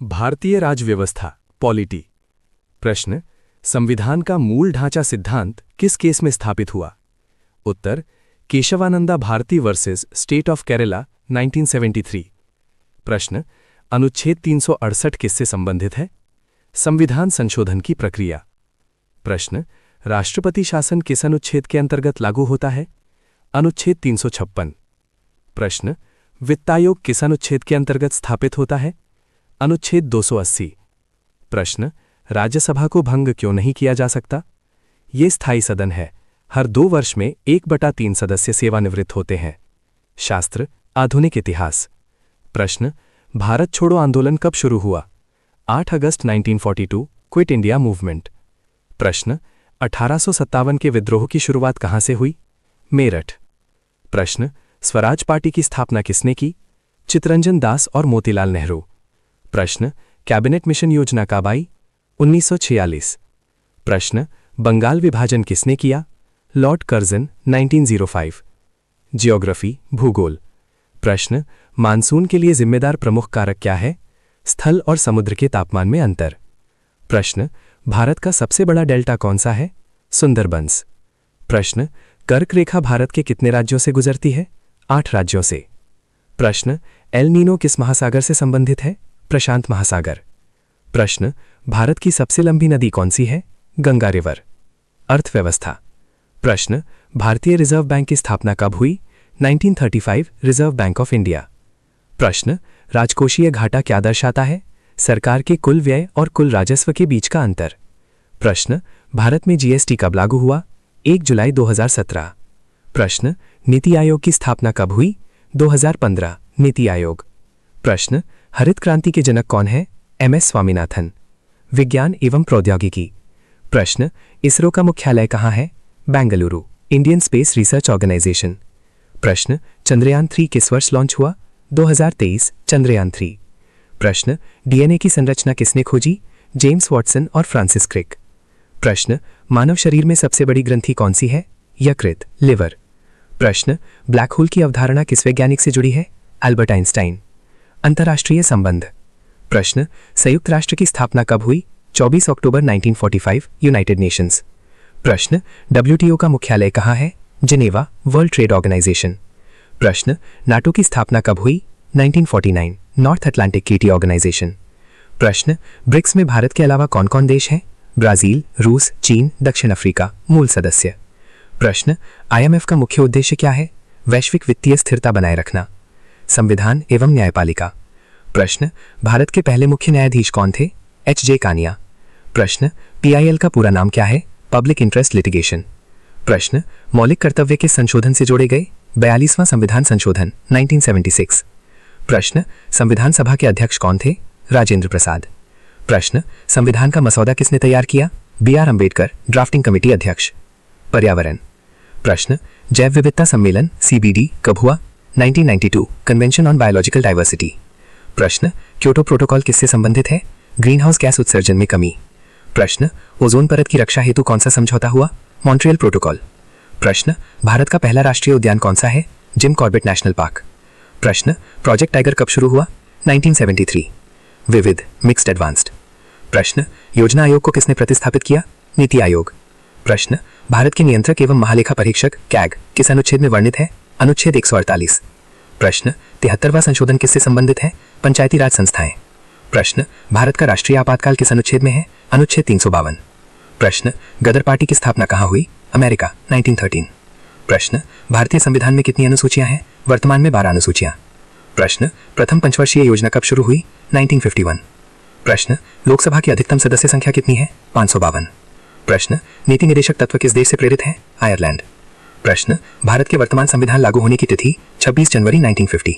भारतीय राज्यव्यवस्था पॉलिटी। प्रश्न, संविधान का मूल ढांचा सिद्धांत किस केस में स्थापित हुआ? उत्तर, Kesavananda Bharati versus state of Kerala 1973। प्रश्न, अनुच्छेद 368 किससे संबंधित है? संविधान संशोधन की प्रक्रिया। प्रश्न, राष्ट्रपति शासन किस अनुच्छेद के अंतर्गत लागू होता है? अनुच्छेद 356। प्रश्न, वित्तायोग किस अनुच्छेद के अंतर्गत स्थापित होता है? अनुच्छेद 280। प्रश्न, राज्यसभा को भंग क्यों नहीं किया जा सकता? ये स्थायी सदन है। हर 2 वर्ष में 1/3 सदस्य सेवानिवृत्त होते हैं। शास्त्र, आधुनिक इतिहास। प्रश्न, भारत छोड़ो आंदोलन कब शुरू हुआ? 8 अगस्त 1942, क्विट इंडिया मूवमेंट। प्रश्न, 1857 के विद्रोह की शुरुआत कहां से हुई? मेरठ। प्रश्न, स्वराज पार्टी की स्थापना किसने की? चित्तरंजन दास और मोतीलाल नेहरू। प्रश्न, कैबिनेट मिशन योजना कब आई? 1946। प्रश्न, बंगाल विभाजन किसने किया? Lord Curzon 1905। जियोग्राफी, भूगोल। प्रश्न, मानसून के लिए जिम्मेदार प्रमुख कारक क्या है? स्थल और समुद्र के तापमान में अंतर। प्रश्न, भारत का सबसे बड़ा डेल्टा कौन सा है? सुंदरबंस। प्रश्न, कर्क रेखा भारत के कितने राज्यों से गुजरती है? 8 राज्यों से। प्रश्न, एल नीनो किस महासागर से संबंधित है? प्रशांत महासागर। प्रश्न, भारत की सबसे लंबी नदी कौन सी है? गंगा रिवर। अर्थव्यवस्था। प्रश्न, भारतीय रिजर्व बैंक की स्थापना कब हुई? 1935, रिजर्व बैंक ऑफ इंडिया। प्रश्न, राजकोषीय घाटा क्या दर्शाता है? सरकार के कुल व्यय और कुल राजस्व के बीच का अंतर। प्रश्न, भारत में जीएसटी कब लागू हुआ? 1 जुलाई 2017। प्रश्न, नीति आयोग की स्थापना कब हुई? 2015, नीति आयोग। प्रश्न, हरित क्रांति के जनक कौन है? एमएस स्वामीनाथन। विज्ञान एवं प्रौद्योगिकी। प्रश्न, इसरो का मुख्यालय कहाँ है? Bengaluru, Indian Space Research Organisation. प्रश्न, चंद्रयान 3 किस वर्ष लॉन्च हुआ? 2023, चंद्रयान 3। प्रश्न, डीएनए की संरचना किसने खोजी? जेम्स वॉटसन और फ्रांसिस क्रिक। प्रश्न, मानव शरीर में सबसे बड़ी ग्रंथि कौन सी है? यकृत, लिवर। प्रश्न, ब्लैक होल की अवधारणा किस वैज्ञानिक से जुड़ी है? Albert Einstein. अंतर्राष्ट्रीय संबंध। प्रश्न, संयुक्त राष्ट्र की स्थापना कब हुई? 24 अक्टूबर 1945, यूनाइटेड नेशंस। प्रश्न, डब्ल्यूटीओ का मुख्यालय कहाँ है? Geneva, World Trade Organisation. प्रश्न, नाटो की स्थापना कब हुई? 1949, नॉर्थ अटलांटिक ट्रीटी ऑर्गेनाइजेशन। प्रश्न, ब्रिक्स में भारत के अलावा कौन कौन देश हैं? ब्राजील, रूस, चीन, दक्षिण अफ्रीका, मूल सदस्य। प्रश्न, आईएमएफ का मुख्य उद्देश्य क्या है? वैश्विक वित्तीय स्थिरता बनाए रखना। संविधान एवं न्यायपालिका। प्रश्न, भारत के पहले मुख्य न्यायाधीश कौन थे? एच.जे. कानिया। प्रश्न, पीआईएल का पूरा नाम क्या है? Public interest litigation. प्रश्न, मौलिक कर्तव्य के संशोधन से जोड़े गए? 42वां संविधान संशोधन 1976। प्रश्न, संविधान सभा के अध्यक्ष कौन थे? राजेंद्र प्रसाद। प्रश्न, संविधान का मसौदा किसने तैयार किया? बी.आर. अम्बेडकर, ड्राफ्टिंग कमेटी अध्यक्ष। पर्यावरण। प्रश्न, जैव विविधता सम्मेलन CBD कब हुआ? 1992, कन्वेंशन ऑन बायोलॉजिकल डाइवर्सिटी। प्रश्न, क्योटो प्रोटोकॉल किससे संबंधित है? ग्रीन हाउस गैस उत्सर्जन में कमी। प्रश्न, ओजोन परत की रक्षा हेतु कौन सा समझौता हुआ? Montreal protocol. प्रश्न, भारत का पहला राष्ट्रीय उद्यान कौन सा है? Jim Corbett national park. प्रश्न, प्रोजेक्ट टाइगर कब शुरू हुआ? 1973। विविध, मिक्स्ड एडवांस्ड। प्रश्न, योजना आयोग को किसने प्रतिस्थापित किया? नीति आयोग। प्रश्न, भारत के नियंत्रक एवं महालेखा परीक्षक कैग किस अनुच्छेद में वर्णित है? अनुच्छेद 148। प्रश्न, 73वां संशोधन किससे संबंधित है? पंचायती राज संस्थाएं। प्रश्न, भारत का राष्ट्रीय आपातकाल किस अनुच्छेद में है? अनुच्छेद 352। प्रश्न, गदर पार्टी की स्थापना कहाँ हुई? अमेरिका, 1913। प्रश्न, भारतीय संविधान में कितनी अनुसूचियां हैं? वर्तमान में 12 अनुसूचियां। प्रश्न, प्रथम पंचवर्षीय योजना कब शुरू हुई? 1951। प्रश्न, लोकसभा की अधिकतम सदस्य संख्या कितनी है? 552। प्रश्न, नीति निदेशक तत्व किस देश से प्रेरित है? आयरलैंड। प्रश्न, भारत के वर्तमान संविधान लागू होने की तिथि? 26 जनवरी 1950।